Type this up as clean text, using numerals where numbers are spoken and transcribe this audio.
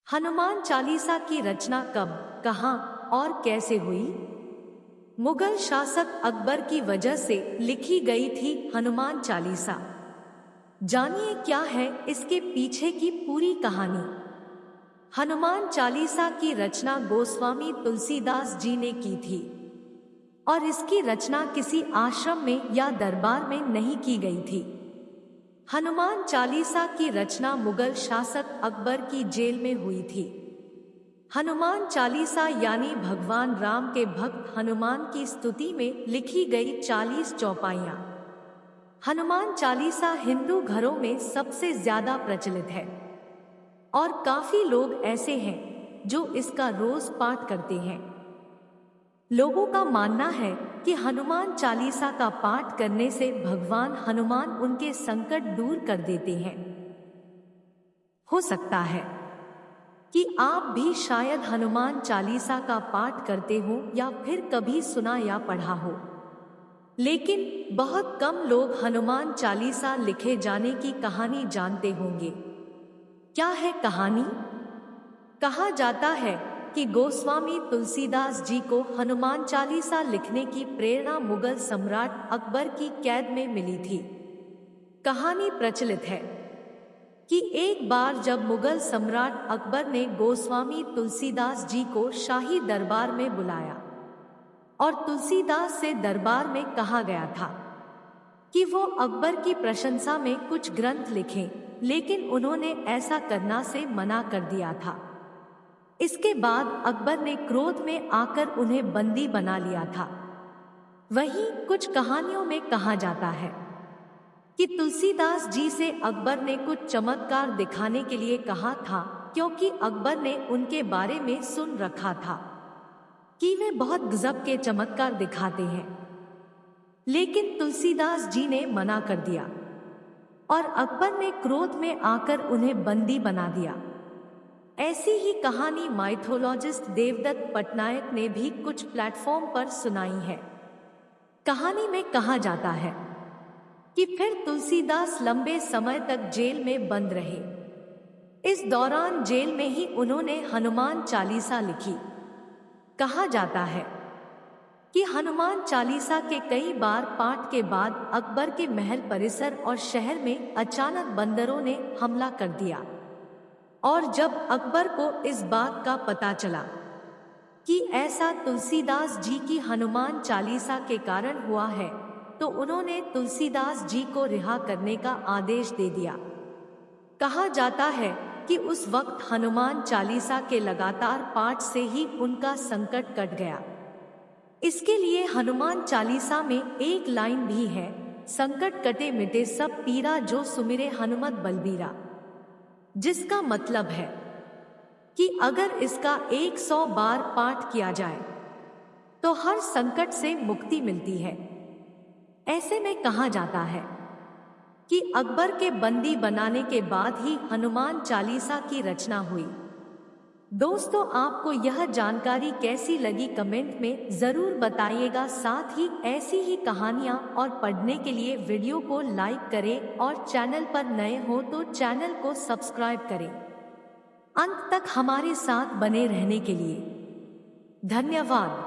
हनुमान चालीसा की रचना कब, कहाँ और कैसे हुई? मुगल शासक अकबर की वजह से लिखी गई थी हनुमान चालीसा। जानिए क्या है इसके पीछे की पूरी कहानी। हनुमान चालीसा की रचना गोस्वामी तुलसीदास जी ने की थी और इसकी रचना किसी आश्रम में या दरबार में नहीं की गई थी। हनुमान चालीसा की रचना मुगल शासक अकबर की जेल में हुई थी। हनुमान चालीसा यानी भगवान राम के भक्त हनुमान की स्तुति में लिखी गई 40 चौपाइयां। हनुमान चालीसा हिंदू घरों में सबसे ज्यादा प्रचलित है और काफी लोग ऐसे हैं जो इसका रोज पाठ करते हैं। लोगों का मानना है कि हनुमान चालीसा का पाठ करने से भगवान हनुमान उनके संकट दूर कर देते हैं। हो सकता है कि आप भी शायद हनुमान चालीसा का पाठ करते हो या फिर कभी सुना या पढ़ा हो, लेकिन बहुत कम लोग हनुमान चालीसा लिखे जाने की कहानी जानते होंगे। क्या है कहानी? कहा जाता है कि गोस्वामी तुलसीदास जी को हनुमान चालीसा लिखने की प्रेरणा मुगल सम्राट अकबर की कैद में मिली थी। कहानी प्रचलित है कि एक बार जब मुगल सम्राट अकबर ने गोस्वामी तुलसीदास जी को शाही दरबार में बुलाया और तुलसीदास से दरबार में कहा गया था कि वो अकबर की प्रशंसा में कुछ ग्रंथ लिखें, लेकिन उन्होंने ऐसा करना से मना कर दिया था। इसके बाद अकबर ने क्रोध में आकर उन्हें बंदी बना लिया था। वहीं कुछ कहानियों में कहा जाता है कि तुलसीदास जी से अकबर ने कुछ चमत्कार दिखाने के लिए कहा था, क्योंकि अकबर ने उनके बारे में सुन रखा था कि वे बहुत गजब के चमत्कार दिखाते हैं। लेकिन तुलसीदास जी ने मना कर दिया और अकबर ने क्रोध में आकर उन्हें बंदी बना दिया। ऐसी ही कहानी माइथोलॉजिस्ट देवदत्त पटनायक ने भी कुछ प्लेटफॉर्म पर सुनाई है। कहानी में कहा जाता है कि फिर तुलसीदास लंबे समय तक जेल में बंद रहे। इस दौरान जेल में ही उन्होंने हनुमान चालीसा लिखी। कहा जाता है कि हनुमान चालीसा के कई बार पाठ के बाद अकबर के महल परिसर और शहर में अचानक बंदरों ने हमला कर दिया और जब अकबर को इस बात का पता चला कि ऐसा तुलसीदास जी की हनुमान चालीसा के कारण हुआ है, तो उन्होंने तुलसीदास जी को रिहा करने का आदेश दे दिया। कहा जाता है कि उस वक्त हनुमान चालीसा के लगातार पाठ से ही उनका संकट कट गया। इसके लिए हनुमान चालीसा में एक लाइन भी है, संकट कटे मिटे सब पीरा जो सुमिरे हनुमत बलबीरा, जिसका मतलब है कि अगर इसका 100 बार पाठ किया जाए तो हर संकट से मुक्ति मिलती है। ऐसे में कहा जाता है कि अकबर के बंदी बनाने के बाद ही हनुमान चालीसा की रचना हुई। दोस्तों, आपको यह जानकारी कैसी लगी कमेंट में जरूर बताइएगा। साथ ही ऐसी ही कहानियां और पढ़ने के लिए वीडियो को लाइक करें और चैनल पर नए हो तो चैनल को सब्सक्राइब करें। अंत तक हमारे साथ बने रहने के लिए धन्यवाद।